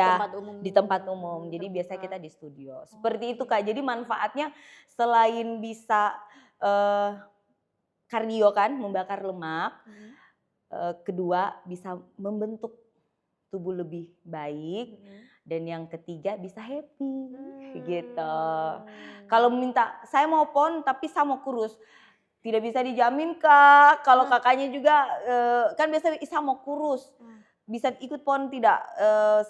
di tempat umum. Jadi biasanya kita di studio. Seperti itu, Kak. Jadi manfaatnya selain bisa kardio kan, membakar lemak. Kedua bisa membentuk tubuh lebih baik. Dan yang ketiga bisa happy gitu. Kalau minta saya mau pon tapi saya mau kurus, Tidak bisa dijamin Kak, kalau kakaknya juga kan biasa Isa mau kurus, bisa ikut PON tidak?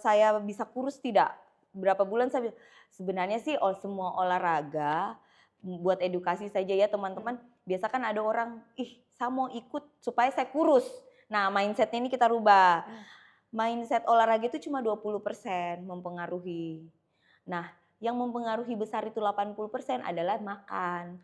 Saya bisa kurus tidak? Berapa bulan saya sebenarnya sih semua olahraga buat edukasi saja ya teman-teman. Biasa kan ada orang, saya mau ikut supaya saya kurus. Nah mindsetnya ini kita rubah. Mindset olahraga itu cuma 20% mempengaruhi. Nah yang mempengaruhi besar itu 80% adalah makan.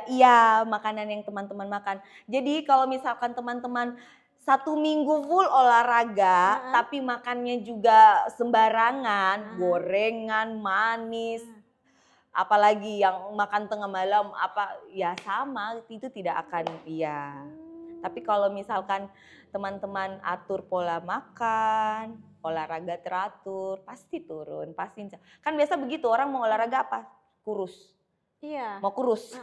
Iya, makanan yang teman-teman makan. Jadi kalau misalkan teman-teman 1 minggu full olahraga, tapi makannya juga sembarangan, gorengan, manis, apalagi yang makan tengah malam, ya sama, itu tidak akan, iya. Tapi kalau misalkan teman-teman atur pola makan, olahraga teratur, pasti turun, pasti. Kan biasa begitu, orang mau olahraga apa? Kurus. Iya. Mau kurus.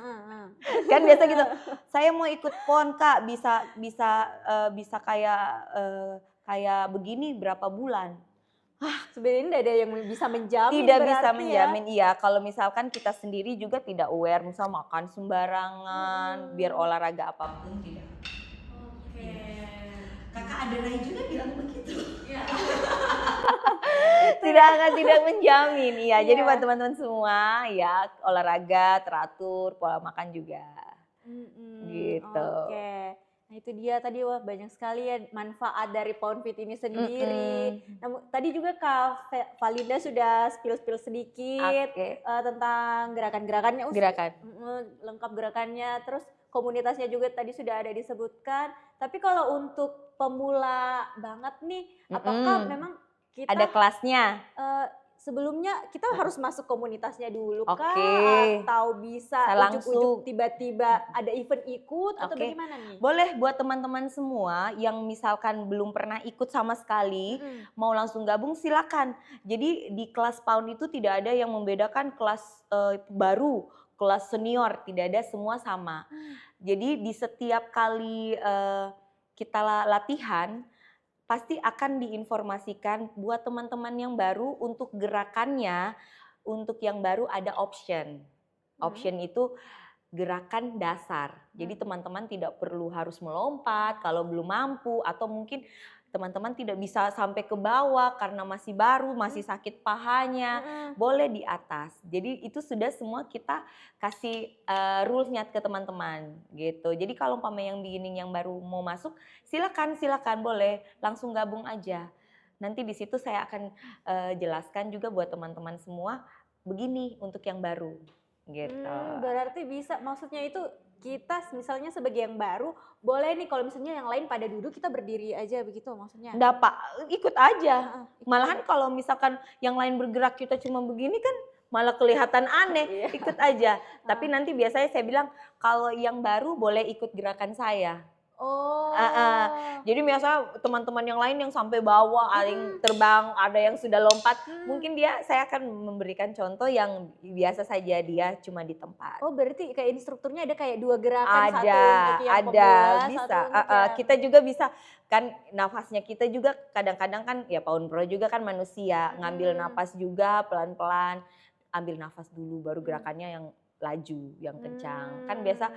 Kan biasa gitu. Saya mau ikut PON Kak, bisa kayak begini berapa bulan. Sebenarnya tidak ada yang bisa menjamin. Tidak bisa menjamin, iya. Kalau misalkan kita sendiri juga tidak aware, misal makan sembarangan, biar olahraga apapun tidak. Kakak Adelai juga bilang begitu. tidak menjamin, iya. Jadi buat teman-teman semua, ya olahraga teratur, pola makan juga, gitu. Oke. Nah itu dia tadi, wah banyak sekali ya manfaat dari PoundFit ini sendiri. Nah, tadi juga Kak Valinda sudah spill sedikit tentang gerakan-gerakannya. Lengkap gerakannya, terus komunitasnya juga tadi sudah ada disebutkan. Tapi kalau untuk pemula banget nih, apakah memang kita ada kelasnya? Sebelumnya kita harus masuk komunitasnya dulu kah? Oke. Atau bisa ujuk-ujuk tiba-tiba ada event ikut atau bagaimana nih? Boleh buat teman-teman semua yang misalkan belum pernah ikut sama sekali, mau langsung gabung silakan. Jadi di kelas PAUN itu tidak ada yang membedakan kelas baru, kelas senior, tidak ada, semua sama. Jadi di setiap kali kita latihan, pasti akan diinformasikan buat teman-teman yang baru untuk gerakannya. Untuk yang baru ada option. Option itu gerakan dasar. Jadi teman-teman tidak perlu harus melompat kalau belum mampu, atau mungkin teman-teman tidak bisa sampai ke bawah karena masih baru, masih sakit pahanya, boleh di atas. Jadi itu sudah semua kita kasih rulesnya ke teman-teman gitu. Jadi kalau umpamanya yang beginning yang baru mau masuk, silakan boleh langsung gabung aja. Nanti di situ saya akan jelaskan juga buat teman-teman semua begini untuk yang baru gitu. Berarti bisa, maksudnya itu kita misalnya sebagai yang baru boleh nih kalau misalnya yang lain pada duduk kita berdiri aja begitu maksudnya? Nggak Pak, ikut aja. Malahan kalau misalkan yang lain bergerak kita cuma begini kan malah kelihatan aneh, ikut aja. Tapi nanti biasanya saya bilang kalau yang baru boleh ikut gerakan saya. Jadi biasa teman-teman yang lain yang sampai bawah, ada yang terbang, ada yang sudah lompat, mungkin saya akan memberikan contoh yang biasa saja, dia cuma di tempat. Oh berarti kayak instrukturnya ada kayak 2 gerakan, ada, satu untuk yang pemula, bisa. Satu untuk yang... Kita juga bisa kan, nafasnya kita juga kadang-kadang kan ya PAUN Pro juga kan manusia, ngambil nafas juga pelan-pelan, ambil nafas dulu baru gerakannya yang laju, yang kencang. Kan biasa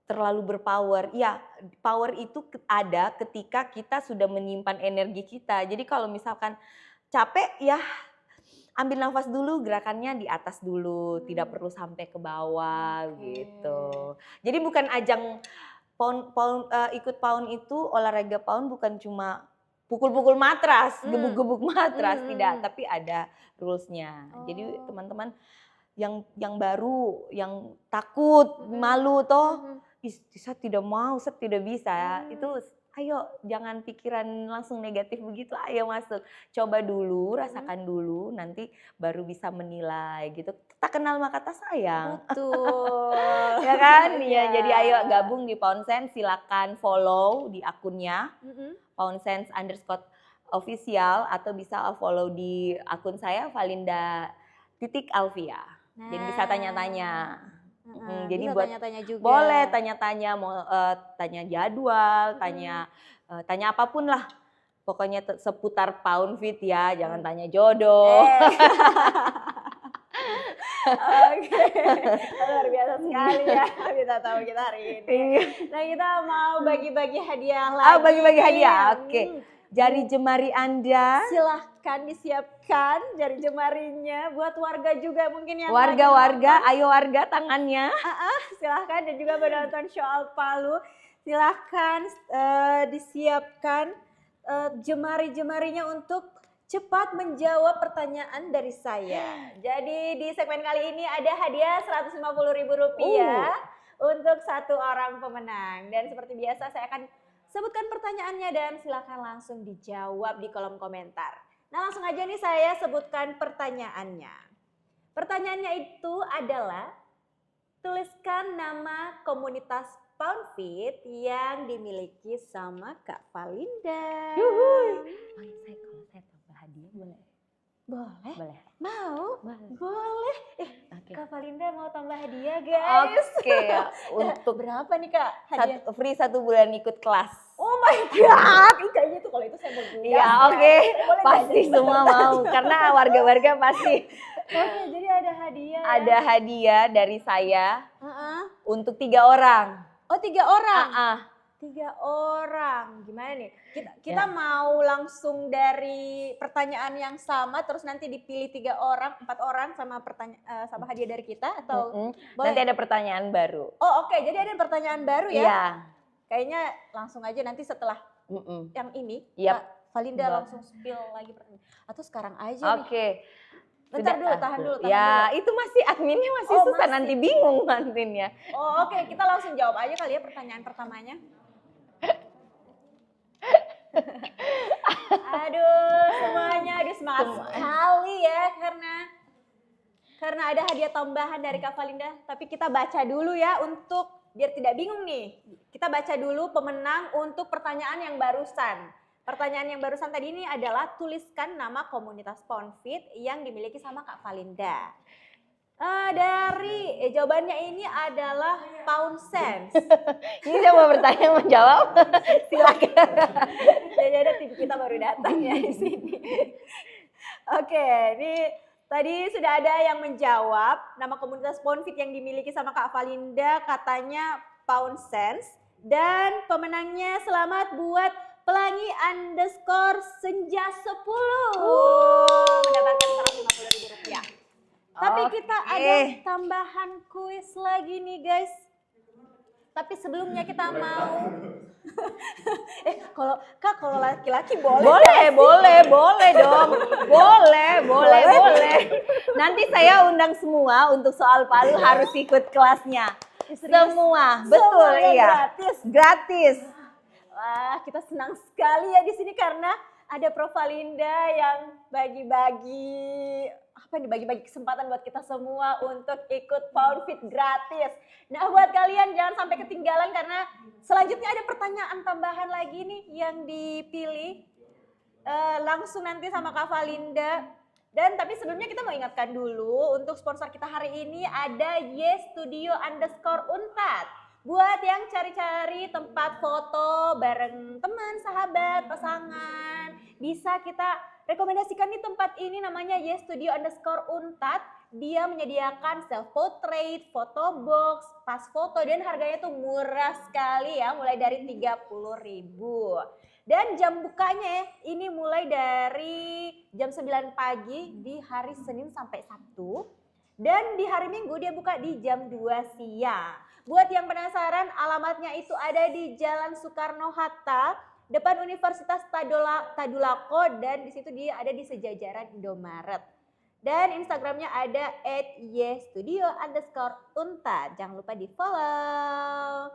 terlalu berpower. Ya, power itu ada ketika kita sudah menyimpan energi kita. Jadi kalau misalkan capek ya ambil nafas dulu, gerakannya di atas dulu, tidak perlu sampai ke bawah gitu. Jadi bukan ajang ikut PAUN itu, olahraga PAUN bukan cuma pukul-pukul matras, gebuk-gebuk matras, tidak, tapi ada rulesnya. Jadi teman-teman yang baru, yang takut, malu toh, saya tidak mau, saya tidak bisa, itu ayo jangan pikiran langsung negatif begitu, ayo masuk, coba dulu, rasakan dulu, nanti baru bisa menilai gitu. Tak kenal maka tak sayang. Betul. Ya kan? Ya, jadi ayo gabung di PAUN Sense, silakan follow di akunnya PAUN Sense _official, atau bisa follow di akun saya Valinda_Alvia. Jadi bisa tanya-tanya. Jadi buat tanya-tanya juga. Boleh tanya-tanya, mau tanya jadwal, tanya apapun lah. Pokoknya seputar PAUNFit ya, jangan tanya jodoh. Oke. Luar biasa sekali ya kita tahu kita hari ini. Nah kita mau bagi-bagi hadiah lagi. Bagi-bagi hadiah, oke. Jari jemari Anda. Silahkan disiapkan jari jemarinya buat warga juga mungkin yang warga-warga, ayo warga tangannya. Silahkan dan juga menonton Soal Palu. Silahkan disiapkan jemari-jemarinya untuk cepat menjawab pertanyaan dari saya. Jadi di segmen kali ini ada hadiah Rp150.000 untuk satu orang pemenang. Dan seperti biasa saya akan sebutkan pertanyaannya dan silakan langsung dijawab di kolom komentar. Nah langsung aja nih saya sebutkan pertanyaannya. Pertanyaannya itu adalah tuliskan nama komunitas Poundfeet yang dimiliki sama Kak Valinda. Kalau saya tambah hadiah boleh? Boleh? Boleh. Mau? Boleh. Boleh. Kak Valinda mau tambah hadiah guys. Oke, untuk berapa nih Kak hadiah? free 1 bulan ikut kelas. Oh my god, kayaknya tuh kalau itu saya mau juga. Iya oke, pasti semua mau karena warga-warga pasti. Oke, jadi ada hadiah. Ada hadiah dari saya untuk 3 orang. Oh 3 orang? 3 orang, gimana nih? Kita mau langsung dari pertanyaan yang sama, terus nanti dipilih 3 orang, 4 orang sama sama hadiah dari kita atau boleh? Nanti ada pertanyaan baru. Oh oke, jadi ada pertanyaan baru ya? Iya. Kayaknya langsung aja nanti setelah yang ini, Kak Valinda langsung spill lagi pertanyaan. Atau sekarang aja nih. Oke. Bentar dulu, tahan dulu. Ya, itu masih adminnya masih susah, nanti bingung adminnya. Oh oke, kita langsung jawab aja kali ya pertanyaan pertamanya. Aduh, semuanya semangat sekali ya karena ada hadiah tambahan dari Kak Valinda. Tapi kita baca dulu ya untuk biar tidak bingung nih. Kita baca dulu pemenang untuk pertanyaan yang barusan. Pertanyaan yang barusan tadi ini adalah tuliskan nama komunitas Poundfeet yang dimiliki sama Kak Valinda. Jawabannya ini adalah Pound Sense. Ini saya mau bertanya, mau jawab? Silakan. Jadi ada tim kita baru datang ya di sini. Oke, ini tadi sudah ada yang menjawab nama komunitas Poundfeet yang dimiliki sama Kak Valinda, katanya Pound Sense. Dan pemenangnya selamat buat Pelangi _senja 10. Mendapatkan Rp150.000. Tapi kita ada tambahan kuis lagi nih guys. Tapi sebelumnya kita mau kalau laki-laki boleh. Boleh dong. Boleh. Nanti saya undang semua untuk Soal Palu harus ikut kelasnya. Semua, betul iya. Gratis. Wah, kita senang sekali ya di sini karena ada Prof Valinda yang bagi-bagi kesempatan buat kita semua untuk ikut Poundfeet gratis. Nah, buat kalian jangan sampai ketinggalan karena selanjutnya ada pertanyaan tambahan lagi nih yang dipilih langsung nanti sama Kak Valinda. Dan tapi sebelumnya kita mau ingatkan dulu untuk sponsor kita hari ini ada YesStudio_Unpad. Buat yang cari-cari tempat foto bareng teman, sahabat, pasangan, bisa kita rekomendasikan nih tempat ini namanya YesStudio_Unpad. Dia menyediakan self portrait, photo box, pas foto dan harganya tuh murah sekali ya, mulai dari 30.000. Dan jam bukanya ini mulai dari jam 9 pagi di hari Senin sampai Sabtu. Dan di hari Minggu dia buka di jam 2 siang. Buat yang penasaran, alamatnya itu ada di Jalan Soekarno-Hatta, depan Universitas Tadulako, dan di situ dia ada di sejajaran Indomaret. Dan Instagramnya ada @YesStudio_Unpad. Jangan lupa di follow.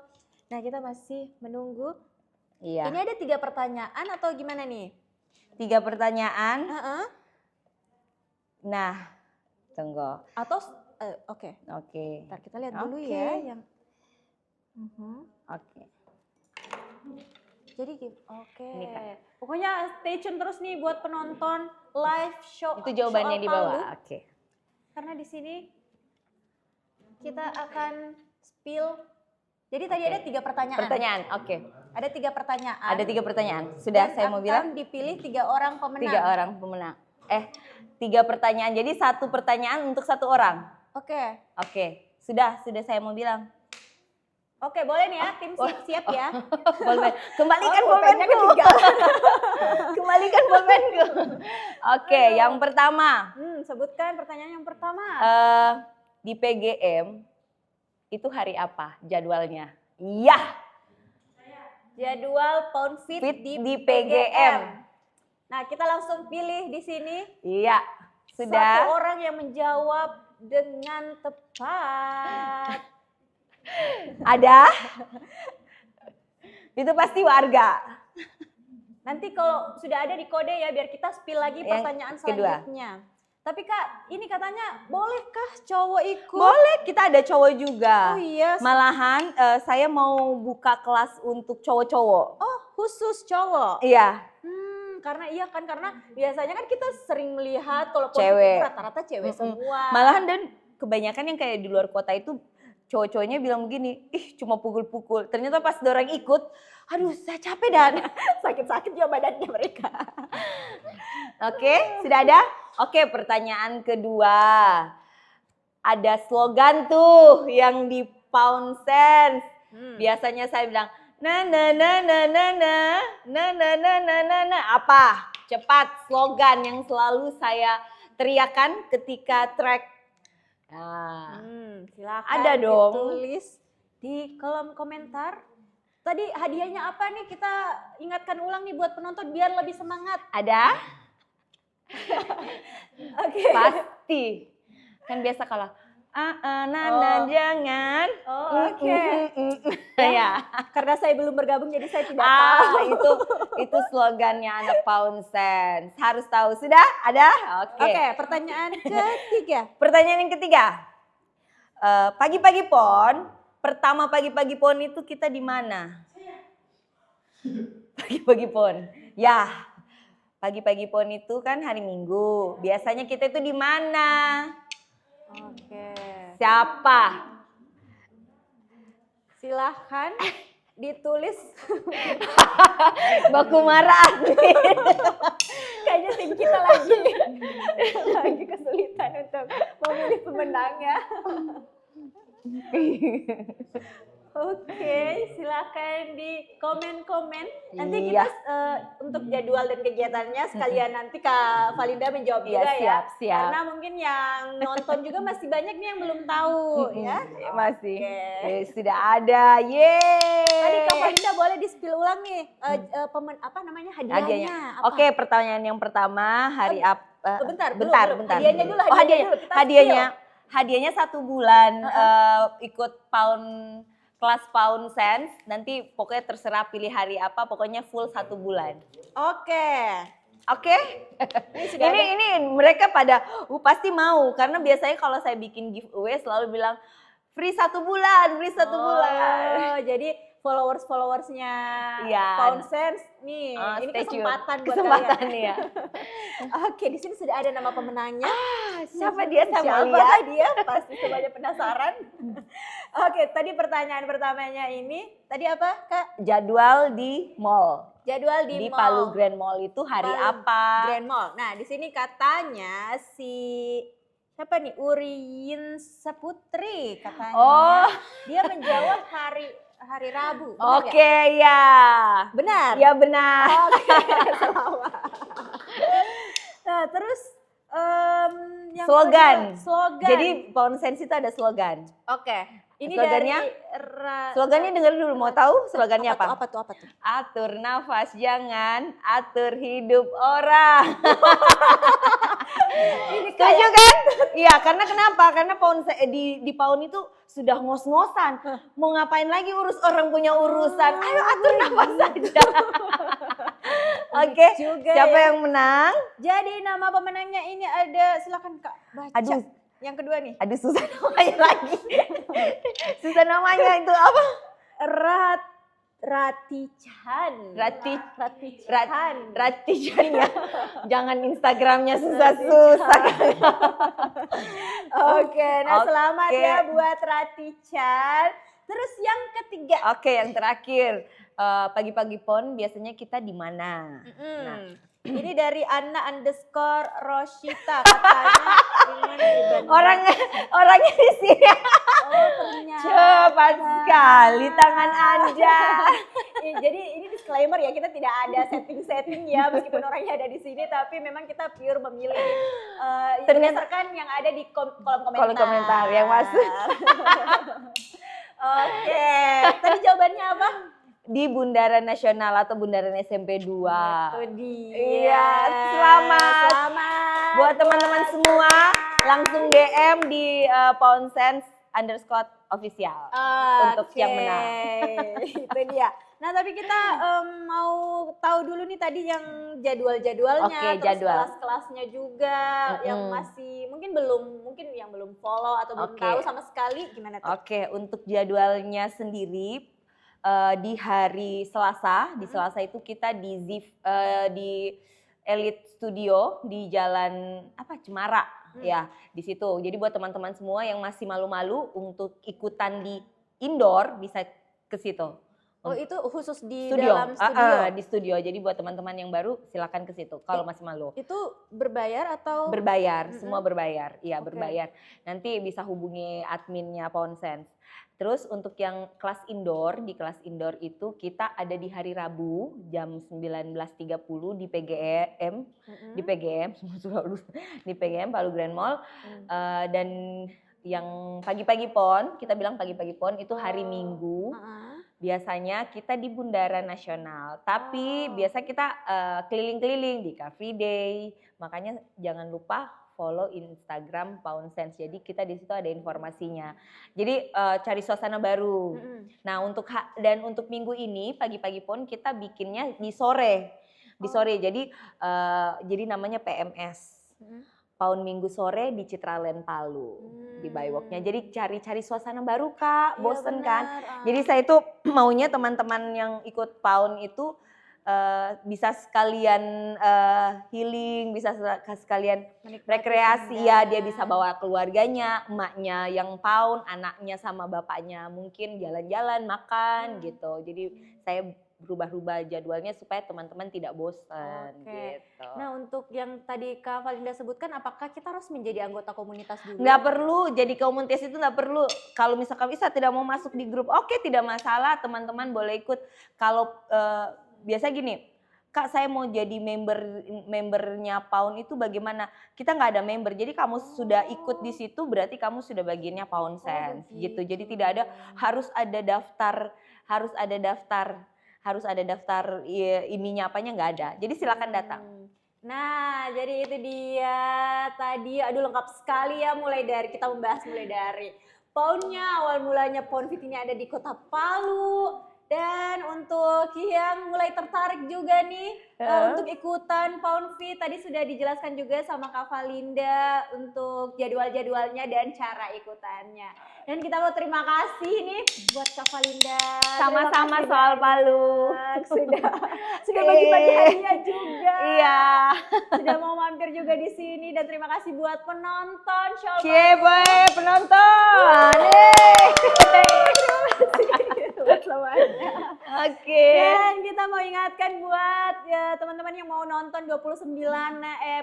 Nah kita masih menunggu. Iya. Ini ada 3 pertanyaan atau gimana nih? 3 pertanyaan. Nah, tunggu. Atau oke. Ntar kita lihat dulu ya yang. Jadi pokoknya stay tune terus nih buat penonton live show. Itu jawabannya di bawah. Karena di sini kita akan spill. Jadi tadi ada 3 pertanyaan. Ada 3 pertanyaan. Ada 3 pertanyaan. Sudah saya mau bilang. Dipilih 3 orang pemenang. 3 orang pemenang. 3 pertanyaan. Jadi 1 pertanyaan untuk 1 orang. Oke. Oke, sudah saya mau bilang. Oke, boleh nih ya, tim siap ya. Boleh. Kembalikan pulpennya pulpenku. ketinggalan. Kembalikan pulpenku. Oke, yang pertama. Sebutkan pertanyaan yang pertama. Di PGM itu hari apa jadwalnya? Iya. Jadwal Pound Fit di PGM. Nah, kita langsung pilih di sini. Iya, sudah. Satu orang yang menjawab dengan tepat. Ada? Itu pasti warga. Nanti kalau sudah ada di kode ya, biar kita spill lagi Yang pertanyaan kedua. selanjutnya. Tapi Kak, ini katanya bolehkah cowok ikut? Boleh, kita ada cowok juga. Oh iya. Malahan saya mau buka kelas untuk cowok-cowok. Oh, khusus cowok? Iya. Karena biasanya kan kita sering melihat kalau Cewek. rata-rata cewek semua. Malahan dan kebanyakan yang kayak di luar kota itu cowok-cowoknya bilang begini, ih cuma pukul-pukul. Ternyata pas orang ikut, aduh saya capek dan Sakit-sakit juga badannya mereka. Oke, sudah ada? Oke, pertanyaan kedua. Ada slogan tuh yang di Pound Sense. Biasanya saya bilang, apa? Cepat, slogan yang selalu saya teriakan ketika track. Nah, Silakan ada dong. ditulis di kolom komentar. Tadi hadiahnya apa nih? Kita ingatkan ulang nih buat penonton biar lebih semangat. Ada? Oke. Pasti. Kan biasa kalau jangan. Oh, oke. Ya. Karena saya belum bergabung jadi saya tidak Ah, tahu. itu slogannya anak Pound Sense. Harus tahu. Sudah? Ada? Oke, pertanyaan ketiga. Pertanyaan yang ketiga. Pagi-pagi pon, pertama pagi-pagi pon itu kita di mana? Pagi-pagi pon. Ya. Pagi-pagi pon itu kan hari Minggu. Biasanya kita itu di mana? Oke. Siapa? Silahkan ditulis. Baku marah. Kayaknya tim kita lagi kesulitan untuk memilih pemenangnya. Oke, silakan di komen-komen. Nanti kita untuk jadwal dan kegiatannya sekalian nanti Kak Valinda menjawab juga ya. Siap. Karena mungkin yang nonton juga masih banyak nih yang belum tahu ya. Masih. Oke. Sudah ada. Yeay. Tadi Kak Valinda boleh di-spill ulang nih hadiahnya. Apa? Oke, pertanyaan yang pertama hari apa? Bentar. Hadiahnya dulu. Hadiahnya 1 bulan ikut kelas Pound Sense. Nanti pokoknya terserah pilih hari apa, pokoknya full 1 bulan. Oke? Ini mereka pada pasti mau karena biasanya kalau saya bikin giveaway selalu bilang free 1 bulan. Oh, jadi followersnya Pound Sense nih, ini kesempatan buat kalian. Ya. Oke, di sini sudah ada nama pemenangnya. Siapa dia? Siapa dia? Pasti semuanya penasaran. Oke, tadi pertanyaan pertamanya ini tadi apa, Kak? Jadwal di mall. Jadwal di mall. Palu Grand Mall itu hari apa? Grand Mall. Nah, di sini katanya siapa nih? Uriyin Saputri katanya. Oh, dia menjawab hari Rabu. Oke, ya. Benar? Ya benar. Oke, selamat. Nah, terus yang slogan. Slogan. Jadi Pound Sense itu ada slogan. Oke. Ini slogannya, dari slogannya dengar dulu, mau tahu slogannya apa? Apa tuh? Atur nafas jangan, atur hidup orang. Ini setuju kan? Iya, karena kenapa? Karena di Pound itu sudah ngos-ngosan. Mau ngapain lagi urus orang punya urusan. Ayo atur nafas saja. Oke, siapa yang menang? Jadi nama pemenangnya ini ada, silakan Kak baca. Aduh. Yang kedua nih. Aduh, susah namanya lagi. Susah namanya itu apa? Rati Chan ya. Jangan Instagramnya susah-susah. Oke, nah selamat ya buat Rati Chan. Terus yang ketiga. Oke, yang terakhir. Pagi-pagi pon biasanya kita di mana? Nah, ini dari Anna_Roshita katanya di mana di Bandung. orangnya di sini. Oh, ternyata. Cepat sekali tangan Anda. Jadi ini disclaimer ya, kita tidak ada setting ya meskipun orangnya ada di sini, tapi memang kita pure memilih berdasarkan yang ada di kolom komentar. Kolom komentar yang masuk. Oke, tadi jawabannya apa? Di Bundaran Nasional atau Bundaran SMP 2. Itu dia. Iya, selamat. Buat teman-teman semua, langsung DM di @poundsense_official untuk yang menang. Itu dia. Nah, tapi kita mau tahu dulu nih tadi yang jadwal-jadwalnya, Oke, terus jadwal. kelas-kelasnya juga yang masih mungkin yang belum follow atau belum Oke. tahu sama sekali, gimana tuh? Oke, untuk jadwalnya sendiri di hari Selasa, di Selasa itu kita di di Elite Studio di Jalan Cemara ya, di situ. Jadi buat teman-teman semua yang masih malu-malu untuk ikutan di indoor bisa ke situ. Oh, itu khusus di Studio. dalam studio? Di studio. Jadi buat teman-teman yang baru silakan ke situ kalau masih malu. Itu berbayar atau? Berbayar, semua berbayar. Iya, Oke. berbayar. Nanti bisa hubungi adminnya Poundsense. Terus untuk yang kelas indoor, di kelas indoor itu kita ada di hari Rabu jam 19.30 di PGM, di PGM, di PGM Palu Grand Mall. Dan yang pagi-pagi PON, kita bilang pagi-pagi PON itu hari Minggu. Biasanya kita di Bundaran Nasional, tapi biasa kita keliling-keliling di Car Free Day. Makanya jangan lupa follow Instagram Poundsense. Jadi kita di situ ada informasinya. Jadi cari suasana baru. Nah, untuk minggu ini pagi-pagi pun kita bikinnya di sore. Di sore. Jadi namanya PMS. Pound Minggu sore di Citraland Palu di Bywalk-nya. Jadi cari suasana baru, Kak. Bosen kan? Jadi saya itu maunya teman-teman yang ikut Pound itu bisa sekalian healing, bisa sekalian rekreasi ya. Dia bisa bawa keluarganya, emaknya yang Pound, anaknya sama bapaknya mungkin jalan-jalan, makan gitu. Jadi saya berubah-ubah jadwalnya supaya teman-teman tidak bosan gitu. Nah, untuk yang tadi Kak Valinda sebutkan, apakah kita harus menjadi anggota komunitas dulu? Nggak perlu, jadi komunitas itu nggak perlu. Kalau misalkan bisa tidak mau masuk di grup, oke, tidak masalah, teman-teman boleh ikut. Kalau biasa gini, Kak saya mau jadi membernya Pound itu bagaimana? Kita nggak ada member, jadi kamu sudah ikut di situ berarti kamu sudah bagiannya Poundsense gitu. Jadi tidak ada harus ada daftar ininya apanya, nggak ada. Jadi silakan datang. Nah, jadi itu dia tadi, lengkap sekali ya, kita membahas mulai dari Poundnya, awal mulanya Pound Fit ini ada di Kota Palu. Dan untuk yang mulai tertarik juga nih untuk ikutan Pound Fit, tadi sudah dijelaskan juga sama Kak Valinda untuk jadwal-jadwalnya dan cara ikutannya. Dan kita mau terima kasih nih buat Kak Valinda. Sama-sama Soal Palu. Sudah bagi-bagi hadiah juga. Iya. Sudah mau mampir juga di sini, dan terima kasih buat penonton Soal Palu. Cie, penonton. Semuanya. Oke. Dan kita mau ingatkan buat teman-teman yang mau nonton 29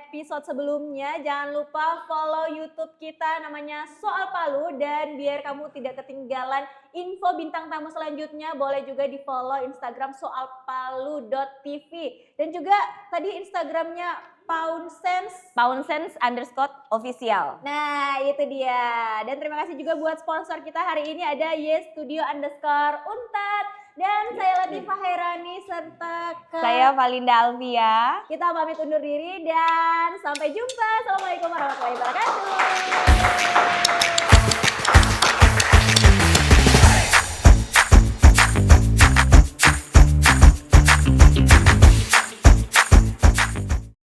episode sebelumnya, jangan lupa follow YouTube kita namanya Soal Palu, dan biar kamu tidak ketinggalan info bintang tamu selanjutnya, boleh juga di follow Instagram soalpalu.tv, dan juga tadi Instagramnya Poundsense_official. Nah, itu dia. Dan terima kasih juga buat sponsor kita hari ini, ada YesStudio_Untad. Dan saya Latifah Herani serta saya Valinda Alvia. Kita pamit undur diri dan sampai jumpa. Assalamualaikum warahmatullahi wabarakatuh.